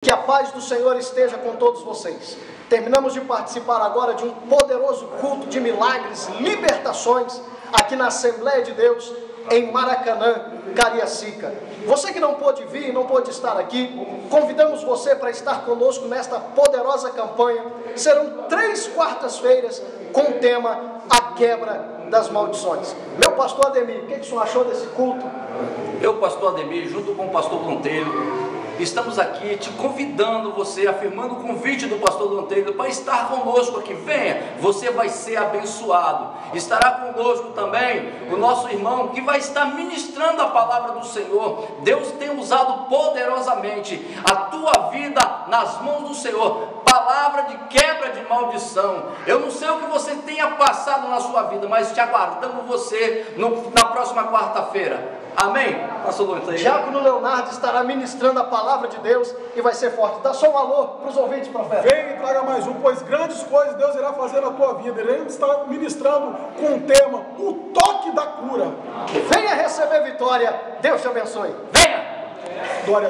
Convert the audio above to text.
Que a paz do Senhor esteja com todos vocês. Terminamos de participar agora de um poderoso culto de milagres, libertações, aqui na Assembleia de Deus, em Maracanã, Cariacica. Você que não pôde vir, não pôde estar aqui, convidamos você para estar conosco nesta poderosa campanha. Serão 3 quartas-feiras com o tema A Quebra das Maldições. Meu pastor Ademir, o que o senhor achou desse culto? Eu, pastor Ademir, junto com o pastor Donteiro, estamos aqui te convidando você, afirmando o convite do pastor Donteiro para estar conosco aqui. Venha, você vai ser abençoado. Estará conosco também o nosso irmão que vai estar ministrando a palavra do Senhor. Deus tem usado poderosamente a tua vida nas mãos do Senhor. Palavra de quebra de maldição. Eu não sei o que você tenha passado na sua vida, mas te aguardamos você na próxima quarta-feira. Amém? Pastor Donteiro. Diácono Leonardo estará ministrando a palavra de Deus e vai ser forte. Dá só um alô para os ouvintes, profeta. Venha e traga mais um, pois grandes coisas Deus irá fazer na tua vida. Ele está ministrando com o tema O Toque da Cura. Venha receber vitória. Deus te abençoe. Venha! Glória a